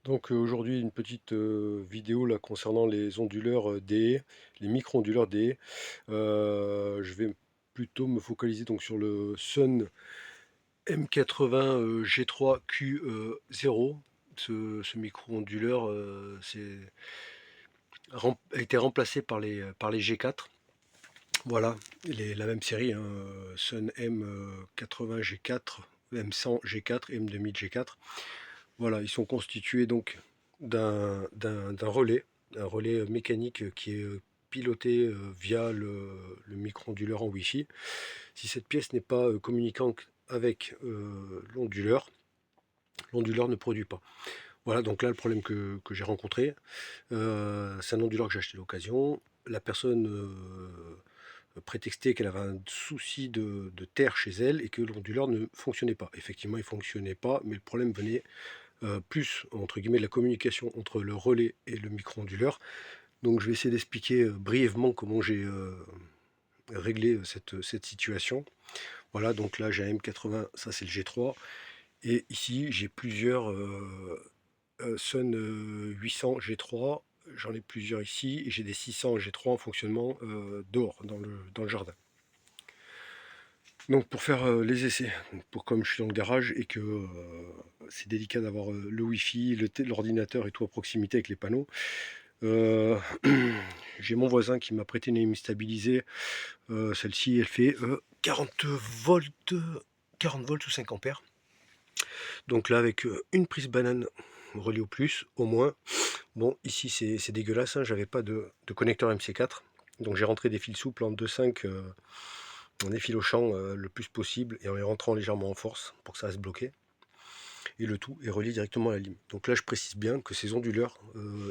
Donc aujourd'hui une petite vidéo là concernant les onduleurs DE, les micro-onduleurs DE. Je vais plutôt me focaliser donc sur le Sun M80 G3Q0. Ce micro-onduleur a été remplacé par les G4. Voilà, la même série, hein, Sun M80 G4, M100 G4, M2000 G4. Voilà, ils sont constitués donc d'un relais, un relais mécanique qui est piloté via le micro-onduleur en Wi-Fi. Si cette pièce n'est pas communicante avec l'onduleur ne produit pas. Voilà, donc là le problème que j'ai rencontré, c'est un onduleur que j'ai acheté d'occasion. La personne prétextait qu'elle avait un souci de terre chez elle et que l'onduleur ne fonctionnait pas. Effectivement, il ne fonctionnait pas, mais le problème venait plus entre guillemets de la communication entre le relais et le micro-onduleur. Donc je vais essayer d'expliquer brièvement comment j'ai réglé cette situation. Voilà, donc là j'ai un M80, ça c'est le G3, et ici j'ai plusieurs Sun 800 G3, j'en ai plusieurs ici, et j'ai des 600 G3 en fonctionnement dehors, dans le jardin. Donc pour faire les essais, pour comme je suis dans le garage et que c'est délicat d'avoir le Wi-Fi, l'ordinateur et tout à proximité avec les panneaux, euh, j'ai mon voisin qui m'a prêté une aime stabilisée. Celle-ci, elle fait 40 volts, 40 volts ou 5 ampères. Donc là, avec une prise banane reliée au plus, au moins. Bon, ici c'est dégueulasse, hein, j'avais pas de connecteur MC4. Donc j'ai rentré des fils souples en 2.5. On effile au champ le plus possible et en les rentrant légèrement en force pour que ça reste bloqué. Et le tout est relié directement à la lime. Donc là, je précise bien que ces onduleurs,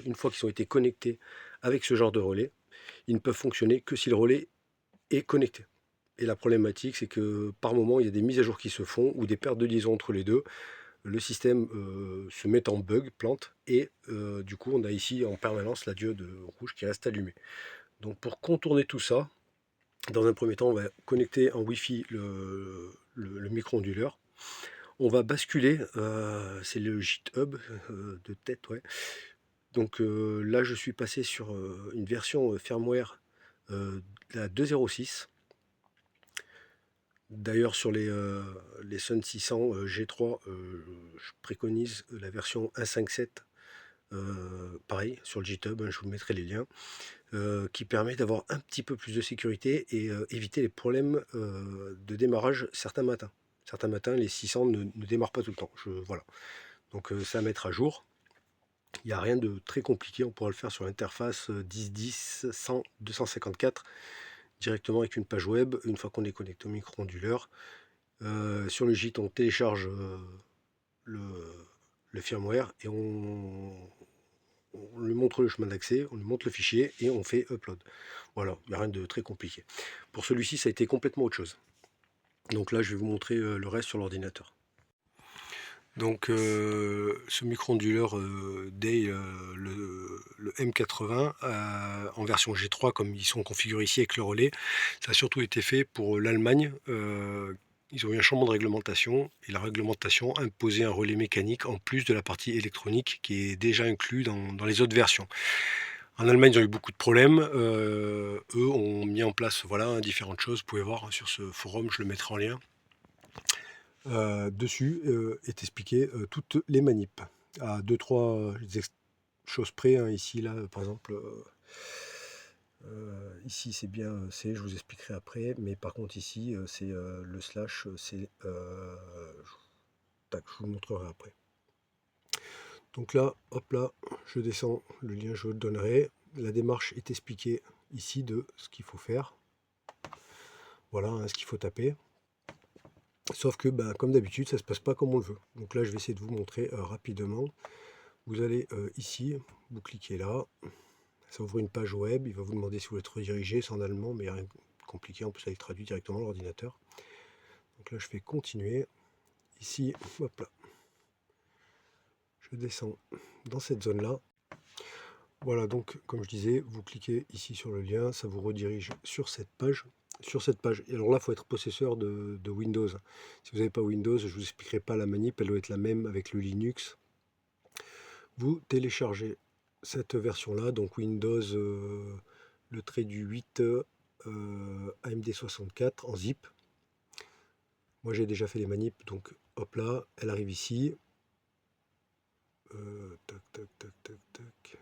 une fois qu'ils ont été connectés avec ce genre de relais, ils ne peuvent fonctionner que si le relais est connecté. Et la problématique, c'est que par moment, il y a des mises à jour qui se font ou des pertes de liaison entre les deux. Le système se met en bug, plante, et du coup, on a ici en permanence la diode rouge qui reste allumée. Donc pour contourner tout ça, dans un premier temps, on va connecter en Wi-Fi le micro-onduleur. On va basculer, c'est le GitHub de tête, ouais. Donc là, je suis passé sur une version firmware la 2.06. D'ailleurs, sur les Sun 600 G3, je préconise la version 1.5.7. Pareil, sur le GitHub, hein, je vous mettrai les liens, qui permet d'avoir un petit peu plus de sécurité et éviter les problèmes de démarrage certains matins. Certains matins, les 600 ne démarrent pas tout le temps. Voilà. Donc ça à mettre à jour. Il n'y a rien de très compliqué, on pourra le faire sur l'interface 10.10 100 254 directement avec une page web, une fois qu'on est connecté au micro-onduleur. Sur le gîte, on télécharge le, le firmware et on lui montre le chemin d'accès, on lui montre le fichier et on fait upload. Voilà, il n'y a rien de très compliqué. Pour celui-ci, ça a été complètement autre chose. Donc là, je vais vous montrer le reste sur l'ordinateur. Donc ce micro-onduleur Day, le M80 en version G3 comme ils sont configurés ici avec le relais, ça a surtout été fait pour l'Allemagne. Ils ont eu un changement de réglementation et la réglementation imposait un relais mécanique en plus de la partie électronique qui est déjà inclus dans les autres versions. En Allemagne, ils ont eu beaucoup de problèmes. Eux ont mis en place voilà, hein, différentes choses. Vous pouvez voir hein, sur ce forum, je le mettrai en lien. Dessus est expliqué toutes les manips. À 2-3 choses près, hein, ici, là, par exemple, ici c'est bien C, je vous expliquerai après, mais par contre ici c'est le slash, c'est tac, je vous montrerai après. Donc là, hop là, je descends, le lien je vous le donnerai. La démarche est expliquée ici de ce qu'il faut faire. Voilà hein, ce qu'il faut taper. Sauf que ben, comme d'habitude, ça ne se passe pas comme on le veut. Donc là, je vais essayer de vous montrer rapidement. Vous allez ici, vous cliquez là, ça ouvre une page web, il va vous demander si vous êtes redirigé, c'est en allemand, mais rien de compliqué, on peut aller traduire directement à l'ordinateur. Donc là je fais continuer, ici, hop là, je descends dans cette zone là. Voilà, donc comme je disais, vous cliquez ici sur le lien, ça vous redirige sur cette page. Et alors là, il faut être possesseur de Windows. Si vous n'avez pas Windows, je ne vous expliquerai pas la manip, elle doit être la même avec le Linux. vous téléchargez cette version-là, donc Windows, le trait du 8 AMD 64 en zip. Moi j'ai déjà fait les manips, donc hop là, elle arrive ici. Tac, tac, tac, tac, tac.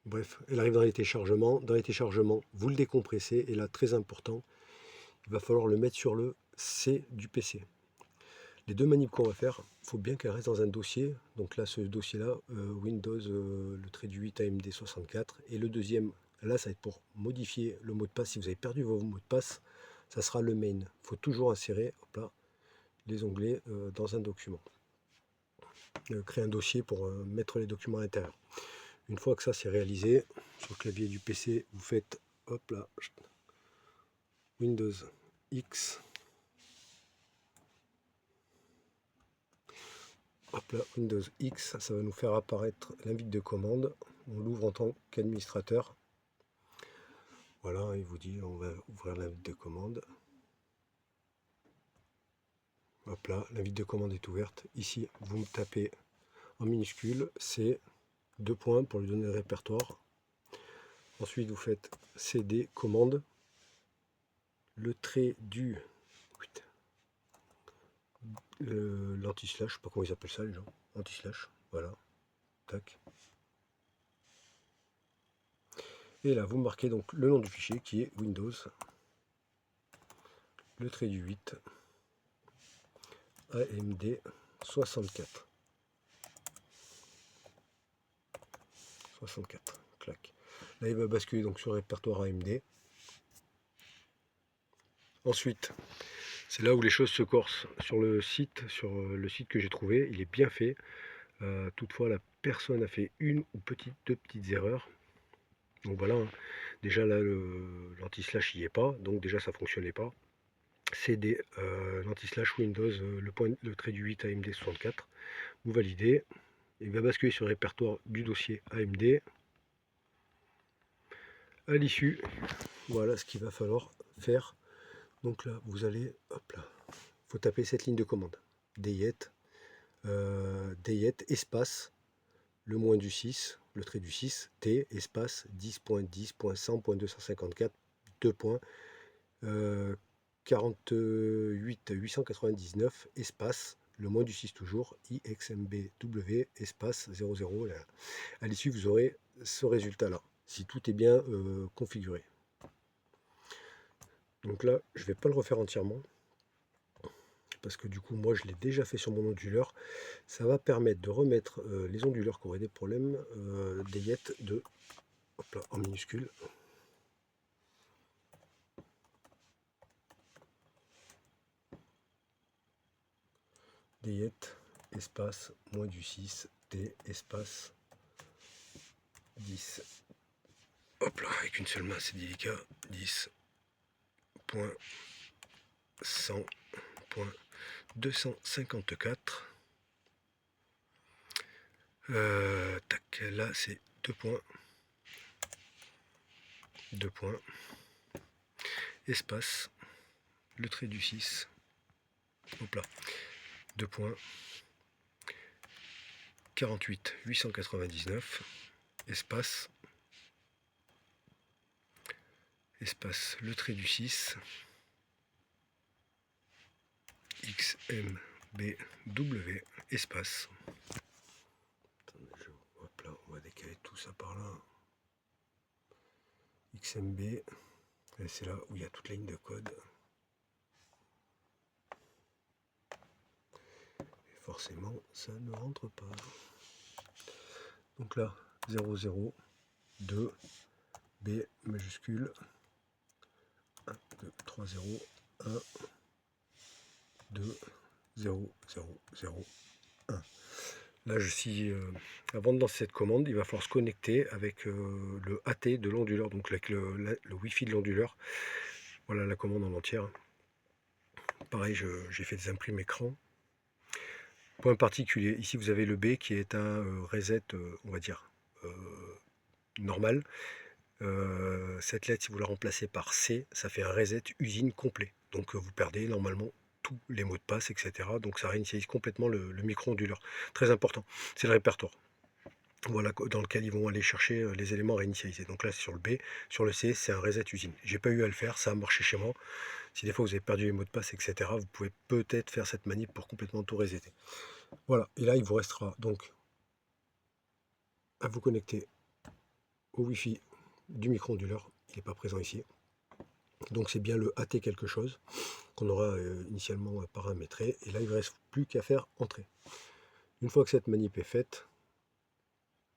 Bref, elle arrive dans les téléchargements. Dans les téléchargements, vous le décompressez. Et là, très important, il va falloir le mettre sur le C du PC. Les deux manips qu'on va faire, il faut bien qu'elles restent dans un dossier. Donc là, ce dossier-là, Windows, le trait du 8 AMD 64. Et le deuxième, là, ça va être pour modifier le mot de passe. Si vous avez perdu vos mots de passe, ça sera le main. Il faut toujours insérer hop là, les onglets dans un document. Créer un dossier pour mettre les documents à l'intérieur. Une fois que ça c'est réalisé, sur le clavier du PC, vous faites hop là, Windows X, hop là, Windows X, ça va nous faire apparaître l'invite de commande. On l'ouvre en tant qu'administrateur. Voilà, il vous dit on va ouvrir l'invite de commande. Hop là, l'invite de commande est ouverte. Ici, vous me tapez en minuscule, c'est 2 points pour lui donner le répertoire. Ensuite, vous faites CD commande, le trait du l'anti-slash, je sais pas comment ils appellent ça les gens, anti-slash, voilà, tac. Et là, vous marquez donc le nom du fichier qui est Windows, le trait du 8, AMD 64. 64, clac. Là, il va basculer donc sur le répertoire AMD. Ensuite, c'est là où les choses se corsent. Sur le site que j'ai trouvé, il est bien fait. Toutefois, la personne a fait une ou deux petites erreurs. Donc voilà, hein. Déjà là, l'anti-slash n'y est pas, donc déjà ça fonctionnait pas. CD l'anti-slash Windows, le trait du 8 AMD 64. Vous validez. Il va basculer sur le répertoire du dossier AMD. À l'issue, voilà ce qu'il va falloir faire. Donc là, vous allez, hop là, faut taper cette ligne de commande. DIET, espace, le moins du 6, le trait du 6, T, espace 10.10.100.254, 2 points, 48 899, espace, le moins du 6 toujours, IXMBW, espace 00. Là. À l'issue, vous aurez ce résultat-là, si tout est bien configuré. Donc là, je ne vais pas le refaire entièrement, parce que du coup, moi, je l'ai déjà fait sur mon onduleur. Ça va permettre de remettre les onduleurs qui auraient des problèmes, des yettes de, hop là, en minuscule. Diet, espace, moins du 6, T, espace, 10. Hop là, avec une seule main, c'est délicat. 10.100.254. Tac, là c'est 2 points. 2 points. Espace, le trait du 6. Hop là. 2 points. 48 899. Espace. Espace, le trait du 6. XMBW, espace. Attendez, hop là, on va décaler tout ça par là. XMB, c'est là où il y a toute la ligne de code. Et forcément, ça ne rentre pas. Donc là, 00, 2, B majuscule, 1, 2, 3, 0, 1, 2, 0, 0, 0, 1. Là, avant de lancer cette commande, il va falloir se connecter avec le AT de l'onduleur, donc avec le Wi-Fi de l'onduleur. Voilà la commande en entière. Pareil, j'ai fait des imprimes écran. Point particulier, ici vous avez le B qui est un reset, on va dire, normal. Cette lettre, si vous la remplacez par C, ça fait un reset usine complet. Donc vous perdez normalement tous les mots de passe, etc. Donc ça réinitialise complètement le micro-onduleur. Très important, c'est le répertoire. Voilà, dans lequel ils vont aller chercher les éléments réinitialisés. Donc là, c'est sur le B. Sur le C, c'est un reset usine. J'ai pas eu à le faire, ça a marché chez moi. Si des fois vous avez perdu les mots de passe, etc., vous pouvez peut-être faire cette manip pour complètement tout resetter. Voilà, et là, il vous restera donc à vous connecter au Wi-Fi du micro-onduleur. Il n'est pas présent ici. Donc c'est bien le AT quelque chose qu'on aura initialement paramétré. Et là, il ne reste plus qu'à faire entrer. Une fois que cette manip est faite,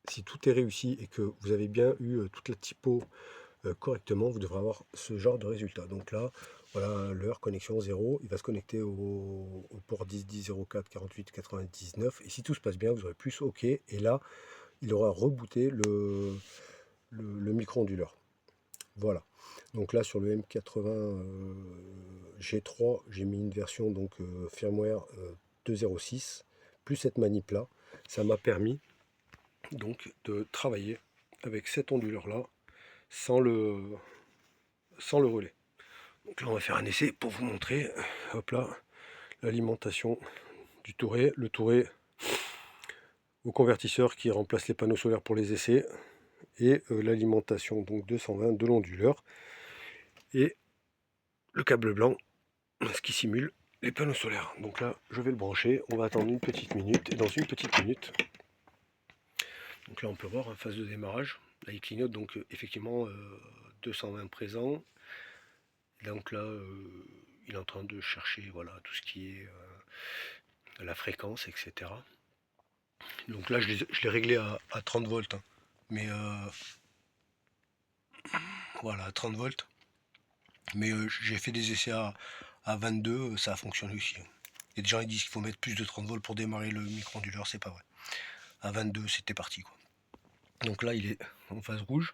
si tout est réussi et que vous avez bien eu toute la typo correctement, vous devrez avoir ce genre de résultat. Donc là, voilà l'heure, connexion 0, il va se connecter au port 10 10 04 48 99 et si tout se passe bien, vous aurez plus OK et là, il aura rebooté le micro-onduleur. Voilà. Donc là, sur le M80 G3, j'ai mis une version donc firmware 2.06 plus cette manip là. Ça m'a permis donc de travailler avec cet onduleur là sans le relais. Donc là on va faire un essai pour vous montrer, hop là, l'alimentation du Touret, le Touret au convertisseur qui remplace les panneaux solaires pour les essais, et l'alimentation donc 220 de l'onduleur, et le câble blanc, ce qui simule les panneaux solaires. Donc là je vais le brancher, on va attendre une petite minute, et dans une petite minute, donc là on peut voir en phase de démarrage, là il clignote, donc effectivement 220 présent. Donc là, il est en train de chercher voilà, tout ce qui est la fréquence, etc. Donc là, je l'ai réglé à 30 volts. Hein. Mais voilà, à 30 volts. Mais j'ai fait des essais à 22, ça a fonctionné aussi. Hein. Il y a des gens qui disent qu'il faut mettre plus de 30 volts pour démarrer le micro-onduleur, c'est pas vrai. À 22, c'était parti. Quoi. Donc là, il est en phase rouge.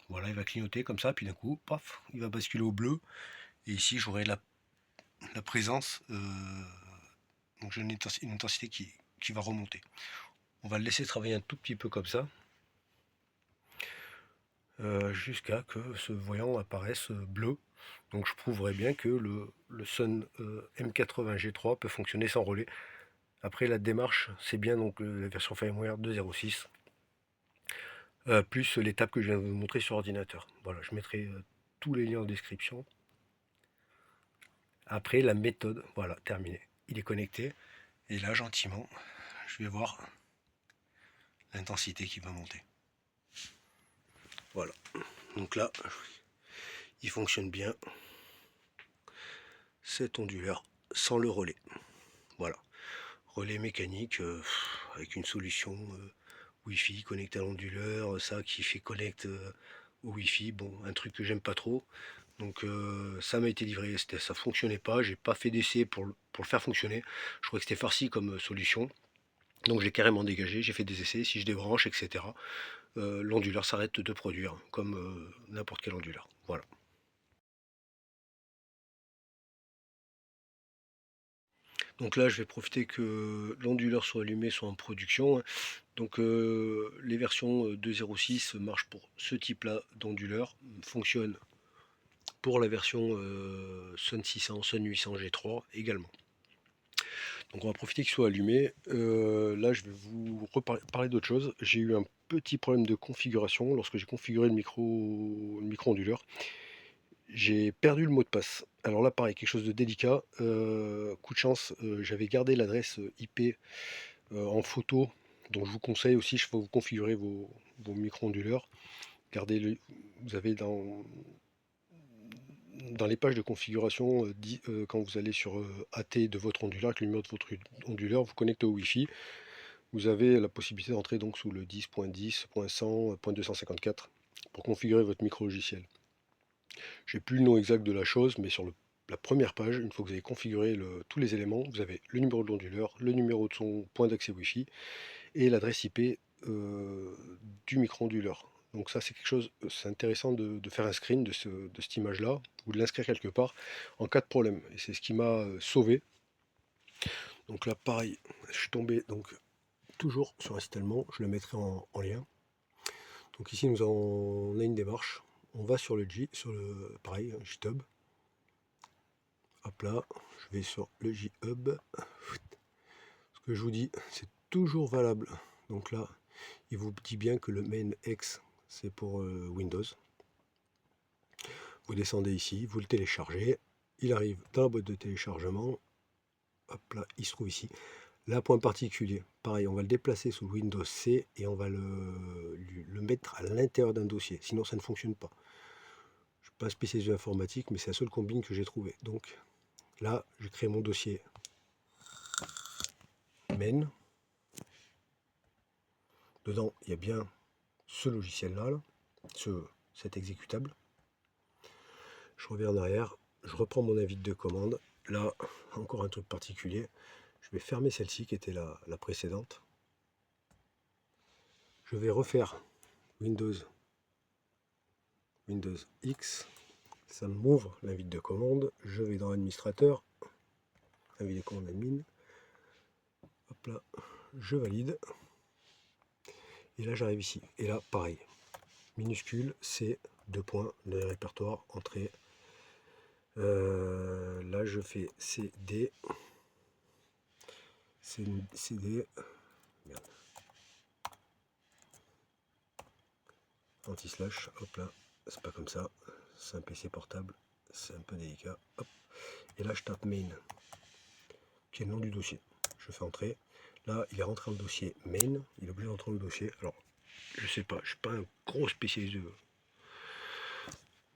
Voilà, il va clignoter comme ça, puis d'un coup, paf, il va basculer au bleu. Et ici, j'aurai la présence. Donc j'ai une intensité qui va remonter. On va le laisser travailler un tout petit peu comme ça, jusqu'à que ce voyant apparaisse bleu. Donc je prouverai bien que le Sun M80 G3 peut fonctionner sans relais. Après la démarche, c'est bien donc la version firmware 2.06, plus l'étape que je viens de vous montrer sur ordinateur. Voilà, je mettrai tous les liens en description. Après la méthode, voilà, terminé. Il est connecté. Et là, gentiment, je vais voir l'intensité qui va monter. Voilà. Donc là, il fonctionne bien. Cet onduleur sans le relais. Voilà. Relais mécanique avec une solution Wi-Fi connecté à l'onduleur, ça qui fait connect au Wi-Fi. Bon, un truc que j'aime pas trop. Donc ça m'a été livré, ça fonctionnait pas, j'ai pas fait d'essai pour le faire fonctionner. Je trouvais que c'était farci comme solution. Donc j'ai carrément dégagé, j'ai fait des essais, si je débranche, etc. L'onduleur s'arrête de produire, comme n'importe quel onduleur. Voilà. Donc là, je vais profiter que l'onduleur soit allumé, soit en production. Hein. Donc les versions 2.06 marchent pour ce type-là d'onduleur, fonctionnent pour la version Sun 600, Sun 800 G3 également. Donc on va profiter qu'il soit allumé. Là, je vais vous parler d'autre chose. J'ai eu un petit problème de configuration lorsque j'ai configuré le micro-onduleur. J'ai perdu le mot de passe. Alors là, pareil, quelque chose de délicat. Coup de chance, j'avais gardé l'adresse IP en photo. Donc je vous conseille aussi, je vais vous configurer vos micro-onduleurs. Vous avez dans les pages de configuration, quand vous allez sur AT de votre onduleur, avec le numéro de votre onduleur, vous connectez au Wi-Fi. Vous avez la possibilité d'entrer donc sous le 10.10.100.254 pour configurer votre micro-logiciel. J'ai plus le nom exact de la chose, mais sur la première page, une fois que vous avez configuré tous les éléments, vous avez le numéro de l'onduleur, le numéro de son point d'accès Wi-Fi et l'adresse IP du micro-onduleur. Donc ça c'est quelque chose, c'est intéressant de faire un screen de cette image-là, ou de l'inscrire quelque part en cas de problème. Et c'est ce qui m'a sauvé. Donc là pareil, je suis tombé donc toujours sur un site allemand, je le mettrai en lien. Donc ici on a une démarche, on va sur le pareil, GitHub. Hop là, je vais sur le J-Hub. Ce que je vous dis, c'est toujours valable. Donc là, il vous dit bien que le main X, c'est pour Windows. Vous descendez ici, vous le téléchargez. Il arrive dans la boîte de téléchargement. Hop là, il se trouve ici. Là, point particulier, pareil, on va le déplacer sous Windows C et on va le mettre à l'intérieur d'un dossier. Sinon, ça ne fonctionne pas. Je ne suis pas spécialisé informatique, mais c'est la seule combine que j'ai trouvée. Donc là, je crée mon dossier main. Dedans, il y a bien ce logiciel-là, cet exécutable. Je reviens en arrière, je reprends mon invite de commande. Là, encore un truc particulier. Je vais fermer celle-ci qui était la précédente. Je vais refaire Windows X. Ça m'ouvre l'invite de commande. Je vais dans administrateur, invite de commande admin. Hop là, je valide. Et là, j'arrive ici. Et là, pareil. Minuscule, c'est 2 points, le répertoire, entrée. Là, je fais CD. CD. Merde. Anti-slash, hop là. C'est pas comme ça. C'est un PC portable. C'est un peu délicat. Hop. Et là, je tape main, qui est le nom du dossier. Je fais entrer. Là, il est rentré dans le dossier main. Il est obligé d'entrer dans le dossier. Alors, je sais pas, je suis pas un gros spécialiste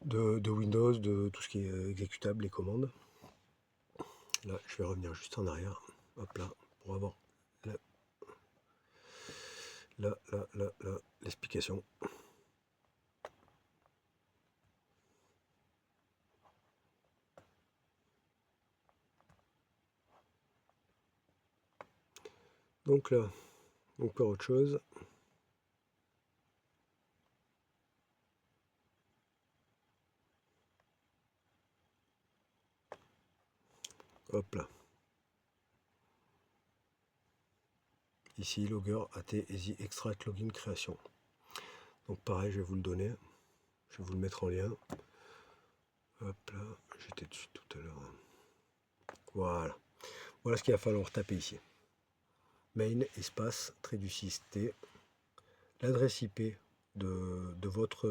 de Windows, de tout ce qui est exécutable, les commandes. Là, je vais revenir juste en arrière. Hop là, pour avoir l'explication. Donc là, encore autre chose. Hop là. Ici, logger, AT, easy, extract, login, création. Donc pareil, je vais vous le donner. Je vais vous le mettre en lien. Hop là, j'étais dessus tout à l'heure. Voilà. Voilà ce qu'il va falloir taper ici. Main, espace, trait du 6T. L'adresse IP de votre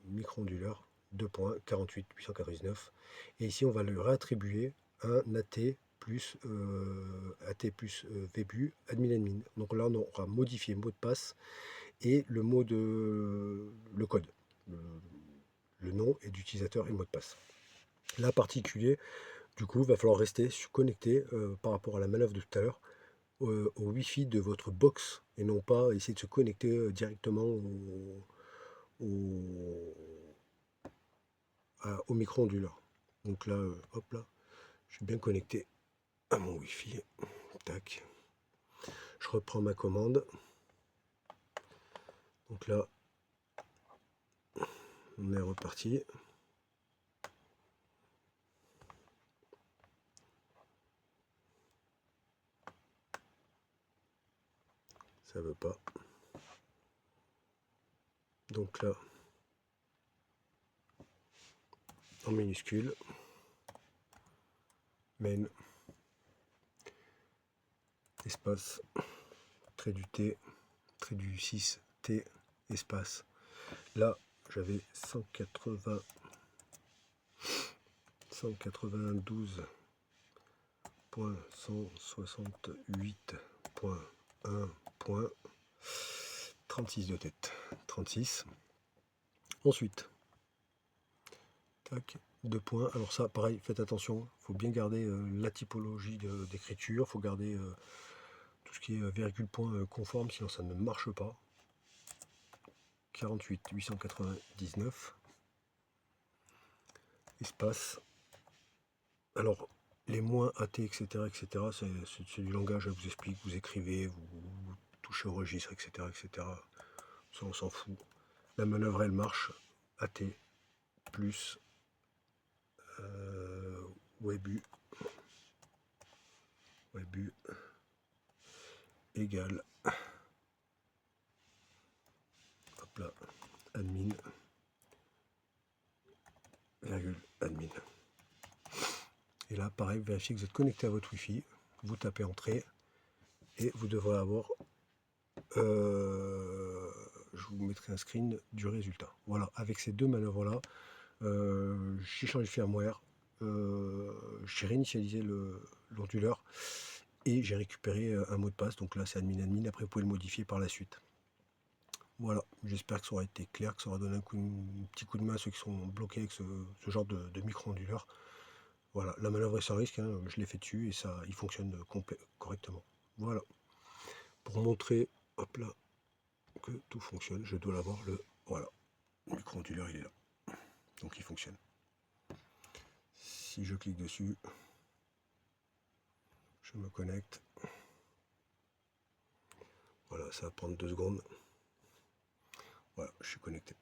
micro-onduleur, 2.48.899. Et ici, on va lui réattribuer un AT plus VBU admin. Donc là, on aura modifié mot de passe et le code, le nom et d'utilisateur et le mot de passe. Là, particulier, du coup, il va falloir rester connecté par rapport à la manœuvre de tout à l'heure au Wi-Fi de votre box et non pas essayer de se connecter directement au micro-onduleur. Donc là, hop là, je suis bien connecté à mon Wi-Fi. Tac. Je reprends ma commande. Donc là, on est reparti. Ça veut pas. Donc là, en minuscule, main, espace, trait du T, trait du 6T, espace. Là, j'avais 192.168.1.36 de tête. 36. Ensuite, tac, 2 points. Alors ça, pareil, faites attention. Il faut bien garder la typologie d'écriture. Il faut garder tout ce qui est virgule point conforme, sinon ça ne marche pas. 48.899. Espace. Alors, les moins AT, etc., c'est du langage, je vous explique, vous écrivez, vous touchez au registre, etc., etc. Ça, on s'en fout. La manœuvre, elle marche. AT plus WebU égale, hop là, admin, virgule, admin. Et là, pareil, vérifiez que vous êtes connecté à votre Wi-Fi. Vous tapez entrée et vous devrez avoir, je vous mettrai un screen du résultat. Voilà, avec ces deux manœuvres-là, j'ai changé de firmware, j'ai réinitialisé l'onduleur et j'ai récupéré un mot de passe. Donc là, c'est admin. Après, vous pouvez le modifier par la suite. Voilà, j'espère que ça aura été clair, que ça aura donné un petit coup de main à ceux qui sont bloqués avec ce genre de micro-onduleur. Voilà, la manœuvre est sans risque, hein, je l'ai fait dessus et ça, il fonctionne correctement. Voilà, pour montrer, hop là, que tout fonctionne, je dois l'avoir, voilà, le micro-onduleur il est là, donc il fonctionne. Si je clique dessus, je me connecte, voilà, ça va prendre 2 secondes, voilà, je suis connecté.